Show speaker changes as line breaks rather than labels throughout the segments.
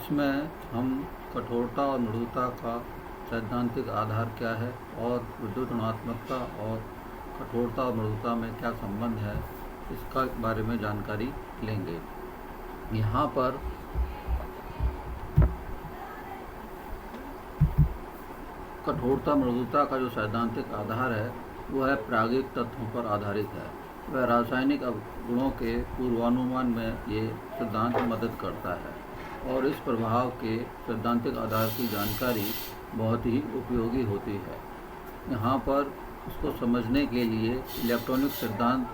इसमें हम कठोरता और मृदुता का सैद्धांतिक आधार क्या है और विद्युत ऋणात्मकता और कठोरता और मृदुता में क्या संबंध है, इसका बारे में जानकारी लेंगे। यहाँ पर कठोरता मृदुता का जो सैद्धांतिक आधार है वह है प्रायोगिक तथ्यों पर आधारित है। वह रासायनिक गुणों के पूर्वानुमान में ये सिद्धांत मदद करता है और इस प्रभाव के सैद्धांतिक आधार की जानकारी बहुत ही उपयोगी होती है। यहाँ पर इसको समझने के लिए इलेक्ट्रॉनिक सिद्धांत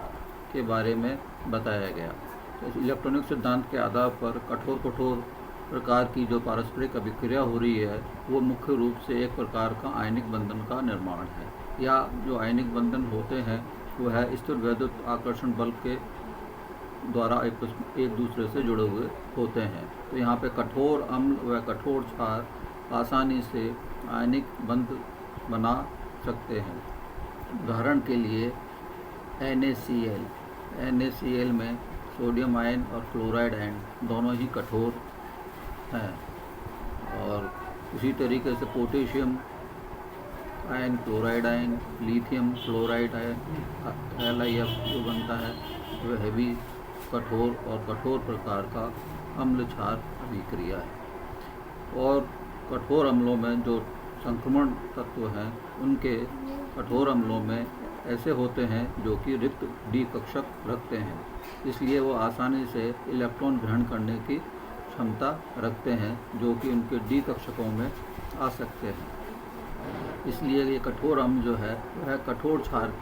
के बारे में बताया गया। तो इलेक्ट्रॉनिक सिद्धांत के आधार पर कठोर प्रकार की जो पारस्परिक अभिक्रिया हो रही है वो मुख्य रूप से एक प्रकार का आयनिक बंधन का निर्माण है, या जो आयनिक बंधन होते हैं वो है स्थिर वैद्युत आकर्षण बल के द्वारा एक दूसरे से जुड़े हुए होते हैं। तो यहाँ पे कठोर अम्ल व कठोर क्षार आसानी से आयनिक बंध बना सकते हैं। उदाहरण के लिए NaCl में सोडियम आयन और फ्लोराइड आयन दोनों ही कठोर हैं, और उसी तरीके से potassium ion, chloride ion, lithium fluoride ion LiF जो बनता है वह भी कठोर और कठोर प्रकार का अम्ल क्षार अभिक्रिया है। और कठोर अम्लों में जो संक्रमण तत्व हैं उनके कठोर अम्लों में ऐसे होते हैं जो कि रिक्त डी कक्षक रखते हैं, इसलिए वो आसानी से इलेक्ट्रॉन ग्रहण करने की क्षमता रखते हैं जो कि उनके डी कक्षकों में आ सकते हैं। इसलिए ये कठोर अम्ल जो है वह कठोर क्षार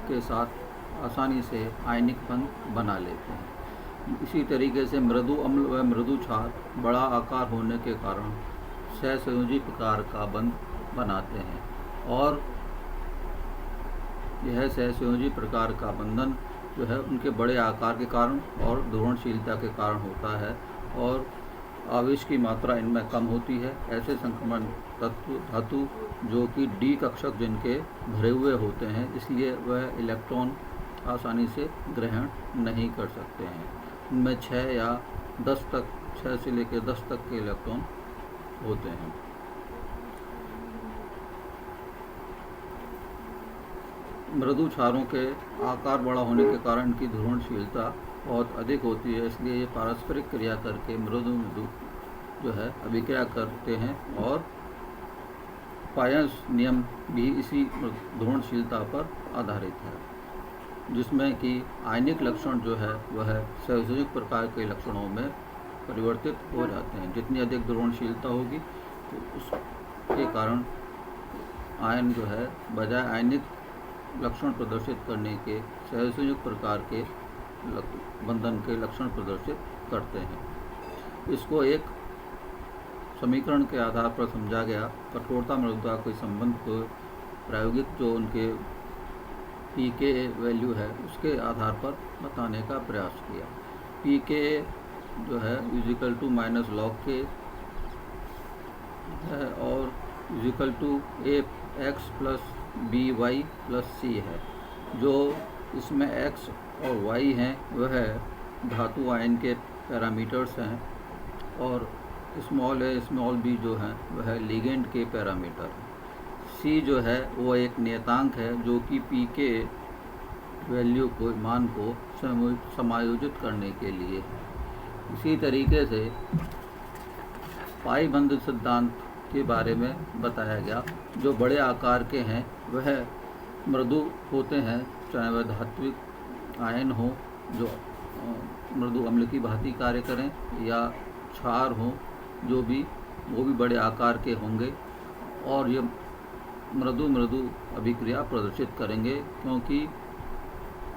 के साथ आसानी से आयनिक बंध बना लेते हैं। इसी तरीके से मृदु अम्ल व मृदु क्षार बड़ा आकार होने के कारण सहसंयोजी प्रकार का बंध बनाते हैं, और यह सहसंयोजी प्रकार का बंधन जो है उनके बड़े आकार के कारण और ध्रुवणशीलता के कारण होता है, और आवेश की मात्रा इनमें कम होती है। ऐसे संक्रमण तत्व धातु जो कि डी कक्षक जिनके भरे हुए होते हैं, इसलिए वह इलेक्ट्रॉन आसानी से ग्रहण नहीं कर सकते हैं। उनमें 6 से लेकर 10 तक के इलेक्ट्रॉन होते हैं। मृदु क्षारों के आकार बड़ा होने के कारण इनकी ध्रुवणशीलता बहुत अधिक होती है, इसलिए ये पारस्परिक क्रिया करके मृदु जो है अभिक्रिया करते हैं, और पायस नियम भी इसी ध्रुवणशीलता पर आधारित है, जिसमें कि आयनिक लक्षण जो है वह सहसंयोजक प्रकार के लक्षणों में परिवर्तित हो जाते हैं। जितनी अधिक ध्रुवणशीलता होगी तो उसके कारण आयन जो है बजाय आयनिक लक्षण प्रदर्शित करने के सहसंयोजक प्रकार के बंधन के लक्षण प्रदर्शित करते हैं। इसको एक समीकरण के आधार पर समझा गया। कठोरता मृदुता के संबंध को प्रायोगिक जो उनके pK वैल्यू है उसके आधार पर बताने का प्रयास किया। pK जो है -log K है और AX + BY + C है। जो इसमें X और Y हैं वह धातु आयन के पैरामीटर्स हैं, और स्मॉल a स्मॉल b जो हैं वह लिगेंड के पैरामीटर हैं। C जो है वो एक नियतांक है जो कि pK वैल्यू को मान को समायोजित करने के लिए है। इसी तरीके से पाई बंध सिद्धांत के बारे में बताया गया। जो बड़े आकार के हैं वह मृदु होते हैं, चाहे वह धात्विक आयन हो जो मृदु अम्ल की भांति कार्य करें, या क्षार हो जो भी वो भी बड़े आकार के होंगे, और ये मृदु अभिक्रिया प्रदर्शित करेंगे क्योंकि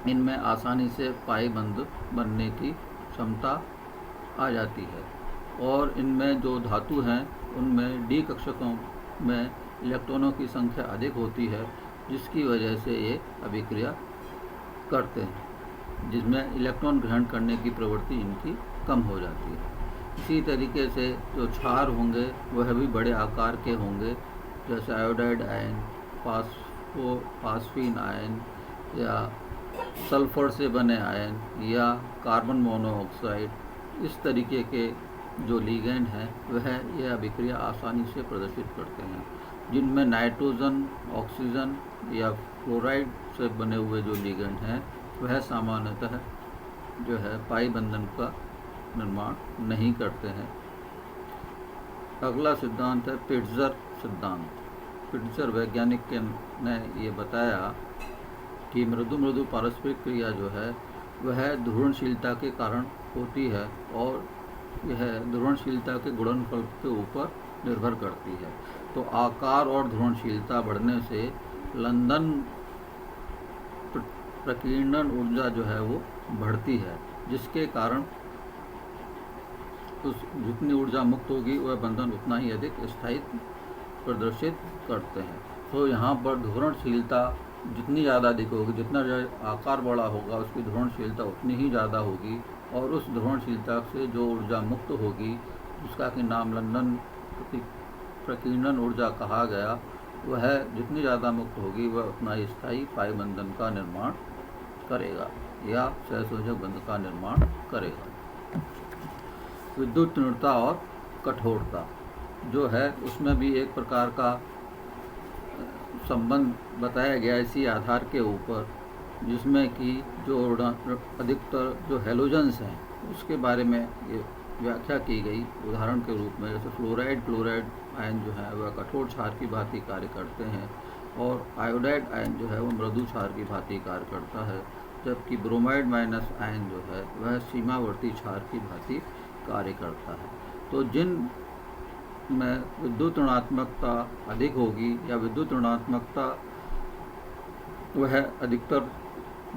इनमें आसानी से पाई बंध बनने की क्षमता आ जाती है। और इनमें जो धातु हैं उनमें डी कक्षकों में इलेक्ट्रॉनों की संख्या अधिक होती है, जिसकी वजह से ये अभिक्रिया करते हैं, जिसमें इलेक्ट्रॉन ग्रहण करने की प्रवृत्ति इनकी कम हो जाती है। इसी तरीके से जो क्षार होंगे वह भी बड़े आकार के होंगे, जैसे आयोडाइड आयन, फास्फीन आयन, या सल्फर से बने आयन, या कार्बन मोनोऑक्साइड, इस तरीके के जो लिगेंड हैं वह यह अभिक्रिया आसानी से प्रदर्शित करते हैं। जिनमें नाइट्रोजन, ऑक्सीजन या फ्लोराइड से बने हुए जो लिगेंड हैं वह सामान्यतः जो है पाई बंधन का निर्माण नहीं करते हैं। अगला सिद्धांत है पिट्जर सिद्धांत। पिट्जर वैज्ञानिक ने ये बताया कि मृदु मृदु पारस्परिक क्रिया जो है वह ध्रुवणशीलता के कारण होती है और यह ध्रुवणशीलता के गुणनफल के ऊपर निर्भर करती है। तो आकार और ध्रुवणशीलता बढ़ने से लंदन प्रकीर्णन ऊर्जा जो है वो बढ़ती है, जिसके कारण उस जितनी ऊर्जा मुक्त होगी वह बंधन उतना ही अधिक स्थायित्व प्रदर्शित करते हैं। तो यहाँ पर ध्रुवणशीलता जितनी ज़्यादा अधिक होगी, जितना आकार बड़ा होगा उसकी ध्रुवणशीलता उतनी ही ज़्यादा होगी, और उस ध्रुवणशीलता से जो ऊर्जा मुक्त होगी उसका कि नाम लंदन प्रकीर्णन ऊर्जा कहा गया, वह जितनी ज़्यादा मुक्त होगी वह उतना ही स्थायी पाई बंधन का निर्माण करेगा या सहसंयोजक बंध का निर्माण करेगा। विद्युत तीव्रता और कठोरता जो है उसमें भी एक प्रकार का संबंध बताया गया इसी आधार के ऊपर, जिसमें कि जो अधिकतर जो हैलोजेंस हैं उसके बारे में ये व्याख्या की गई। उदाहरण के रूप में जैसे फ्लोराइड क्लोराइड आयन जो है वह कठोर क्षार की भांति कार्य करते हैं, और आयोडाइड आयन जो है वह मृदु क्षार की भांति कार्य करता है, जबकि ब्रोमाइड माइनस आयन जो है वह सीमावर्ती क्षार की भांति कार्य करता है। तो जिन में विद्युत ऋणात्मकता अधिक होगी या विद्युत ऋणात्मकता वह अधिकतर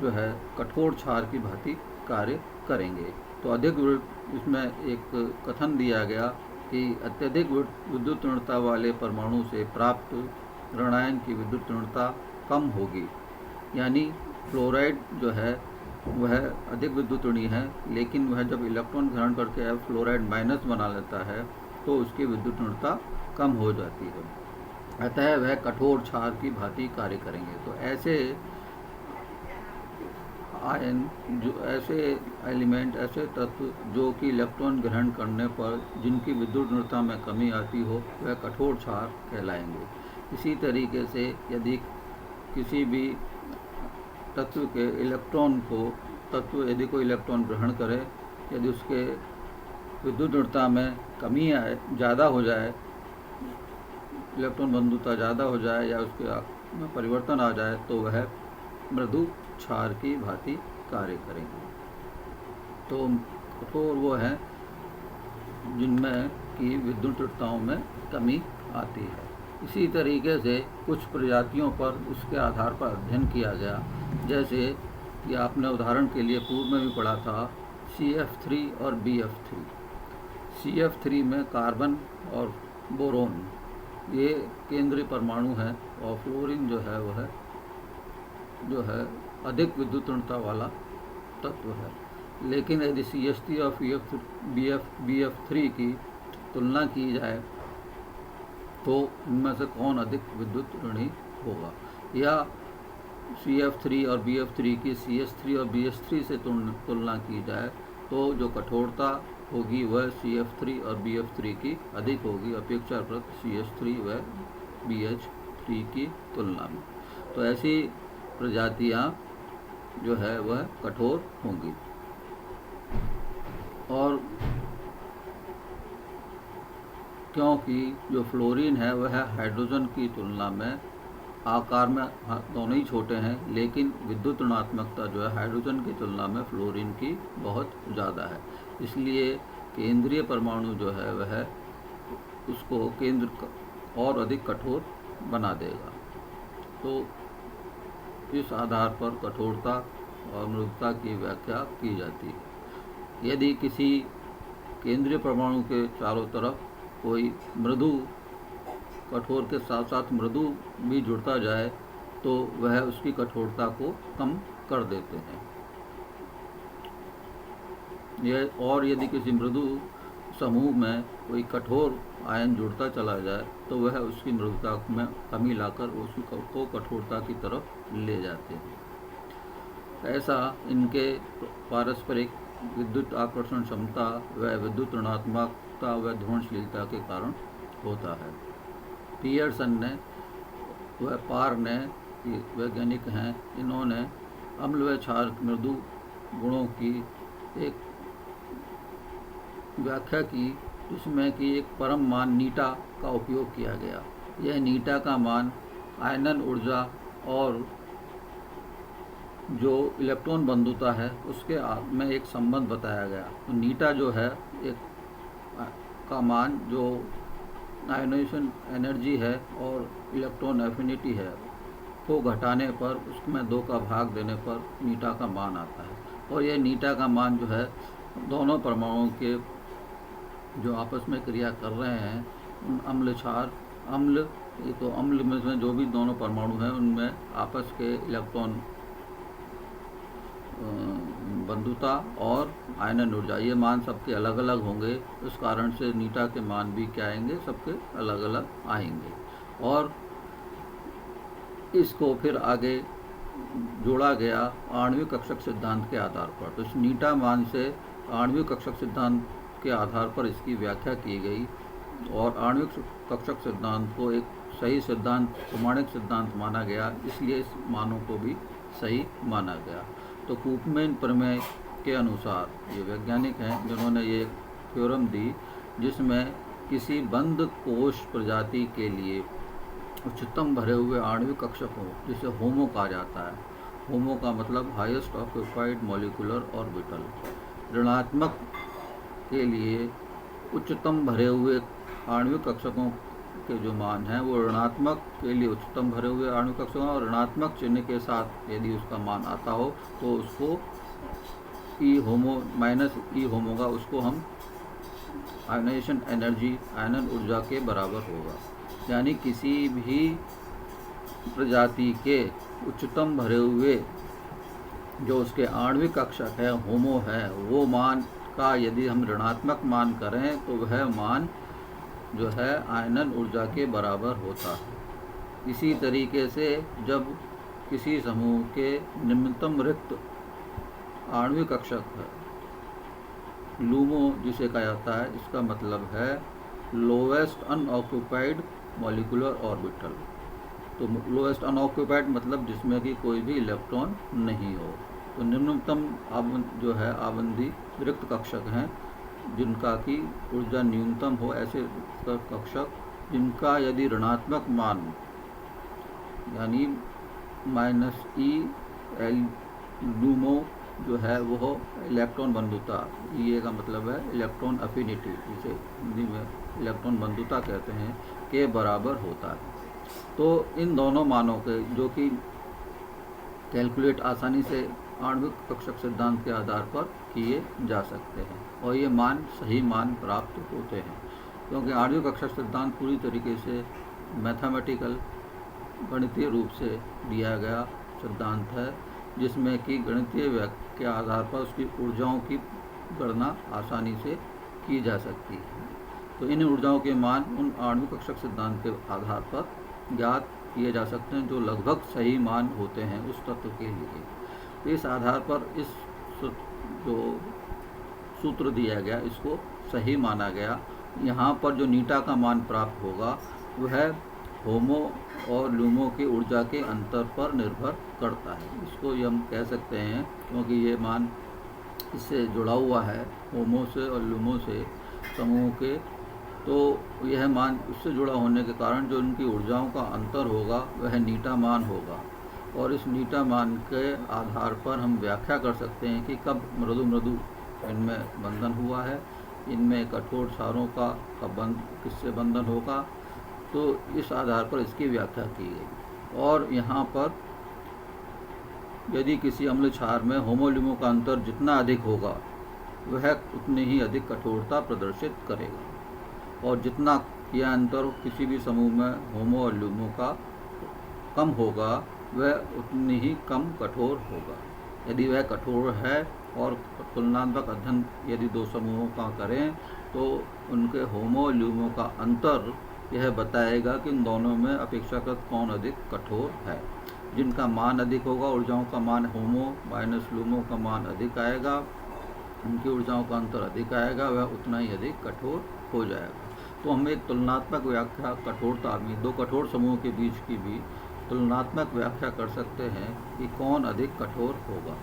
जो है कठोर क्षार की भांति कार्य करेंगे। तो अधिक इसमें एक कथन दिया गया कि अत्यधिक विद्युत ऋणता वाले परमाणु से प्राप्त ऋणायन की विद्युत ऋणता कम होगी, यानी फ्लोराइड जो है वह अधिक विद्युत ऋणी है, लेकिन वह जब इलेक्ट्रॉन ग्रहण करके फ्लोराइड माइनस बना लेता है तो उसकी विद्युत ऋणता कम हो जाती है, अतः वह कठोर क्षार की भांति कार्य करेंगे। तो ऐसे आयन जो ऐसे एलिमेंट ऐसे तत्व जो कि इलेक्ट्रॉन ग्रहण करने पर जिनकी विद्युत ऋणता में कमी आती हो वह कठोर क्षार कहलाएंगे। इसी तरीके से यदि किसी भी तत्व के इलेक्ट्रॉन को यदि कोई इलेक्ट्रॉन ग्रहण करे, यदि उसके विद्युत ऋणता में कमी आए, ज़्यादा हो जाए, इलेक्ट्रॉन बंधुता ज़्यादा हो जाए या उसके में परिवर्तन आ जाए, तो वह मृदु क्षार की भांति कार्य करेंगे। तो कठोर वो है जिनमें कि विद्युत ऋणताओं में कमी आती है। इसी तरीके से कुछ प्रजातियों पर उसके आधार पर अध्ययन किया गया, जैसे कि आपने उदाहरण के लिए पूर्व में भी पढ़ा था CF3 और BF3। CF3 में कार्बन और बोरोन ये केंद्रीय परमाणु हैं, और फ्लोरीन जो है वह जो है अधिक विद्युत ऋणता वाला तत्व है। लेकिन यदि CH3 और BF3 की तुलना की जाए तो इनमें से कौन अधिक विद्युत ऋणी होगा, या CF3 और BF3 की CH3 और BH3 से तुलना की जाए तो जो कठोरता होगी वह CF3 और BF3 की अधिक होगी अपेक्षाकृत CH3 व BH3 की तुलना में। तो ऐसी प्रजातियां जो है वह कठोर होंगी। और क्योंकि जो फ्लोरीन है वह हाइड्रोजन की तुलना में आकार में दोनों ही छोटे हैं, लेकिन विद्युत ऋणात्मकता जो है हाइड्रोजन की तुलना में फ्लोरीन की बहुत ज़्यादा है, इसलिए केंद्रीय परमाणु जो है वह उसको केंद्र और अधिक कठोर बना देगा। तो इस आधार पर कठोरता और मृदुता की व्याख्या की जाती है। यदि किसी केंद्रीय परमाणु के चारों तरफ कोई मृदु कठोर के साथ साथ मृदु भी जुड़ता जाए तो वह उसकी कठोरता को कम कर देते हैं। और यदि किसी मृदु समूह में कोई कठोर आयन जुड़ता चला जाए तो वह उसकी मृदुता में कमी लाकर उसको कठोरता की तरफ ले जाते हैं। ऐसा इनके पारस्परिक विद्युत आकर्षण क्षमता व विद्युत ऋणात्मकता व ध्रुवणशीलता के कारण होता है। पियर्सन ने व पार ने, वैज्ञानिक हैं, इन्होंने अम्ल व क्षार मृदु गुणों की एक व्याख्या की, जिसमें कि एक परम मान नीटा का उपयोग किया गया। यह नीटा का मान आयनन ऊर्जा और जो इलेक्ट्रॉन बंधुता है उसके में एक संबंध बताया गया। तो नीटा जो है एक का मान जो आयोनाइजेशन एनर्जी है और इलेक्ट्रॉन एफिनिटी है को घटाने पर, उसमें 2 का भाग देने पर नीटा का मान आता है। और यह नीटा का मान जो है दोनों परमाणुओं के जो आपस में क्रिया कर रहे हैं, उन अम्ल क्षार अम्ल, तो अम्ल में जो भी दोनों परमाणु हैं उनमें आपस के इलेक्ट्रॉन बंधुता और आयनन ऊर्जा, ये मान सबके अलग अलग होंगे। इस कारण से नीटा के मान भी क्या आएंगे, सबके अलग अलग आएंगे। और इसको फिर आगे जोड़ा गया आणविक कक्षक सिद्धांत के आधार पर। तो इस नीटा मान से आणविक कक्षक सिद्धांत के आधार पर इसकी व्याख्या की गई और आणविक कक्षक सिद्धांत को एक सही सिद्धांत, प्रमाणिक सिद्धांत माना गया, इसलिए इस मानों को भी सही माना गया। तो कूपमैन प्रमेय के अनुसार ये वैज्ञानिक हैं जिन्होंने ये थ्योरम दी, जिसमें किसी बंद कोश प्रजाति के लिए उच्चतम भरे हुए आणविक कक्षकों, जिसे होमो कहा जाता है, होमो का मतलब हाईएस्ट ऑक्यूपाइड मॉलिक्यूलर ऑर्बिटल, ऋणात्मक के लिए उच्चतम भरे हुए आणविक कक्षकों के जो मान हैं वो ऋणात्मक के लिए उच्चतम भरे हुए आणविक कक्षकों और ऋणात्मक चिन्ह के साथ यदि उसका मान आता हो तो उसको ई होमो माइनस ई होमोगा, उसको हम आयनाइजेशन एनर्जी, आयनन ऊर्जा के बराबर होगा। यानी किसी भी प्रजाति के उच्चतम भरे हुए जो उसके आणविक कक्षक है, होमो है, वो मान का यदि हम ऋणात्मक मान करें तो वह मान जो है आयनन ऊर्जा के बराबर होता है। इसी तरीके से जब किसी समूह के निम्नतम रिक्त आणविक कक्षक है, लूमो जिसे कहा जाता है, इसका मतलब है लोवेस्ट अनऑक्यूपाइड मॉलिक्यूलर ऑर्बिटल। तो लोवेस्ट अनऑक्यूपाइड मतलब जिसमें कि कोई भी इलेक्ट्रॉन नहीं हो। तो निम्नतम जो है आबंदी रिक्त कक्षक हैं जिनका की ऊर्जा न्यूनतम हो, ऐसे कक्षक जिनका यदि ऋणात्मक मान यानी माइनस ई एल लूमो जो है वो इलेक्ट्रॉन बंधुता, ये का मतलब है इलेक्ट्रॉन अफिनिटी, जिसे हिंदी में इलेक्ट्रॉन बंधुता कहते हैं, के बराबर होता है। तो इन दोनों मानों के जो कि कैलकुलेट आसानी से आणविक कक्षक सिद्धांत के आधार पर किए जा सकते हैं और ये मान सही मान प्राप्त होते हैं, क्योंकि आणविक कक्षक सिद्धांत पूरी तरीके से मैथमेटिकल, गणितीय रूप से दिया गया सिद्धांत है, जिसमें कि गणितीय व्याख्या के आधार पर उसकी ऊर्जाओं की गणना आसानी से की जा सकती है। तो इन ऊर्जाओं के मान उन आणविक कक्षक सिद्धांत के आधार पर ज्ञात किए जा सकते हैं जो लगभग सही मान होते हैं उस तत्व के लिए। इस आधार पर इस जो सूत्र दिया गया इसको सही माना गया। यहाँ पर जो नीटा का मान प्राप्त होगा वह होमो और लूमो की ऊर्जा के अंतर पर निर्भर करता है। इसको ये हम कह सकते हैं क्योंकि ये मान इससे जुड़ा हुआ है, होमो से और लूमो से समूह के, तो यह मान उससे जुड़ा होने के कारण जो उनकी ऊर्जाओं का अंतर होगा वह नीटा मान होगा। और इस नीटा मान के आधार पर हम व्याख्या कर सकते हैं कि कब मृदु मृदु इनमें बंधन हुआ है, इनमें कठोर क्षारों का बंध किससे बंधन होगा, तो इस आधार पर इसकी व्याख्या की गई। और यहाँ पर यदि किसी अम्ल क्षार में होमोल्यूमो का अंतर जितना अधिक होगा वह उतनी ही अधिक कठोरता प्रदर्शित करेगा, और जितना यह अंतर किसी भी समूह में होमो और लूमो का कम होगा वह उतनी ही कम कठोर होगा। यदि वह कठोर है और तुलनात्मक अध्ययन यदि दो समूहों का करें तो उनके होमो और लूमो का अंतर यह बताएगा कि इन दोनों में अपेक्षाकृत कौन अधिक कठोर है। जिनका मान अधिक होगा, ऊर्जाओं का मान होमो माइनस लूमो का मान अधिक आएगा, इनकी ऊर्जाओं का अंतर अधिक आएगा वह उतना ही अधिक कठोर हो जाएगा। तो हम एक तुलनात्मक व्याख्या कठोरता में दो कठोर समूहों के बीच की भी तुलनात्मक व्याख्या कर सकते हैं कि कौन अधिक कठोर होगा।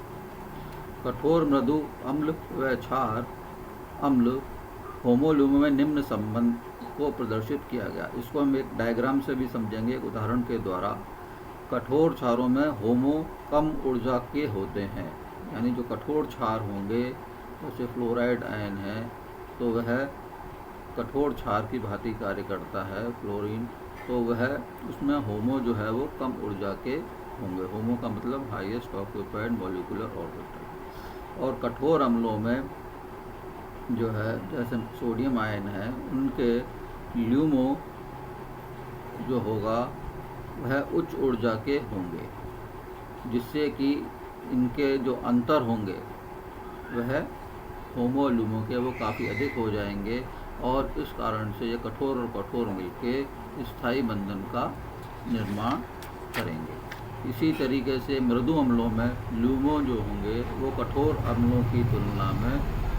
कठोर मृदु अम्ल व क्षार अम्ल होमोल्यूमो में निम्न संबंध को प्रदर्शित किया गया। इसको हम एक डायग्राम से भी समझेंगे, एक उदाहरण के द्वारा। कठोर क्षारों में होमो कम ऊर्जा के होते हैं, यानी जो कठोर क्षार होंगे जैसे फ्लोराइड आयन है तो वह कठोर क्षार की भांति कार्य करता है, फ्लोरीन, तो वह उसमें होमो जो है वो कम ऊर्जा के होंगे। होमो का मतलब हाईएस्ट ऑक्यूपाइड मॉलिक्यूलर ऑर्बिटल। और कठोर अम्लों में जो है जैसे सोडियम आयन है उनके ल्यूमो जो होगा वह उच्च ऊर्जा के होंगे, जिससे कि इनके जो अंतर होंगे वह होमो ल्यूमो के वो काफ़ी अधिक हो जाएंगे और इस कारण से ये कठोर और कठोर मिलके स्थायी बंधन का निर्माण करेंगे। इसी तरीके से मृदु अम्लों में ल्यूमो जो होंगे वो कठोर अम्लों की तुलना में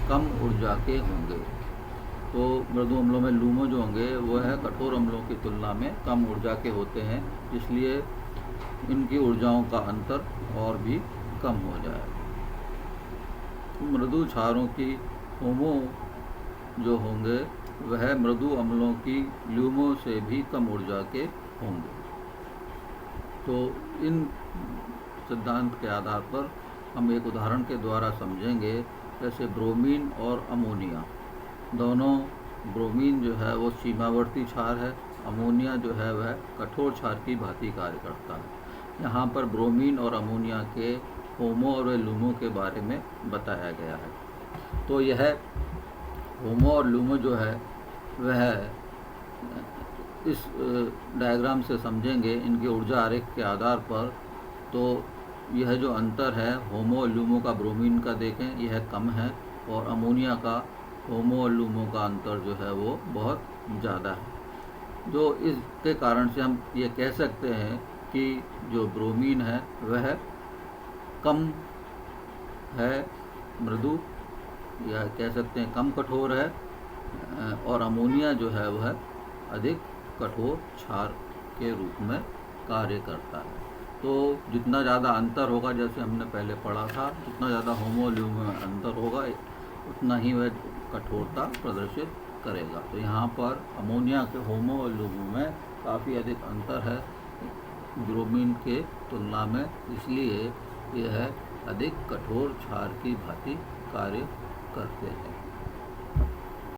कम ऊर्जा के होंगे। तो मृदु अम्लों में लूमो जो होंगे वो है कठोर अम्लों की तुलना में कम ऊर्जा के होते हैं, इसलिए इनकी ऊर्जाओं का अंतर और भी कम हो जाएगा। मृदु क्षारों की होमो जो होंगे वह मृदु अम्लों की ल्यूमो से भी कम ऊर्जा के होंगे। तो इन सिद्धांत के आधार पर हम एक उदाहरण के द्वारा समझेंगे, जैसे ब्रोमीन और अमोनिया दोनों। ब्रोमीन जो है वो सीमावर्ती क्षार है, अमोनिया जो है वह कठोर क्षार की भांति कार्य करता है। यहाँ पर ब्रोमीन और अमोनिया के होमो और लूमो के बारे में बताया गया है। तो यह होमो और लूमो जो है वह इस डायग्राम से समझेंगे इनके ऊर्जा आरेख के आधार पर। तो यह जो अंतर है होमो और लूमो का ब्रोमीन का देखें यह कम है, और अमोनिया का होमो और लूमो का अंतर जो है वो बहुत ज़्यादा है। जो इसके कारण से हम ये कह सकते हैं कि जो ब्रोमीन है वह कम है मृदु, या कह सकते हैं कम कठोर है, और अमोनिया जो है वह अधिक कठोर क्षार के रूप में कार्य करता है। तो जितना ज़्यादा अंतर होगा, जैसे हमने पहले पढ़ा था, जितना ज़्यादा होमो ल्यूमो में अंतर होगा उतना ही वह कठोरता प्रदर्शित करेगा। तो यहाँ पर अमोनिया के होमो और लूमो में काफ़ी अधिक अंतर है ब्रोमीन के तुलना में, इसलिए यह अधिक कठोर क्षार की भांति कार्य करते हैं।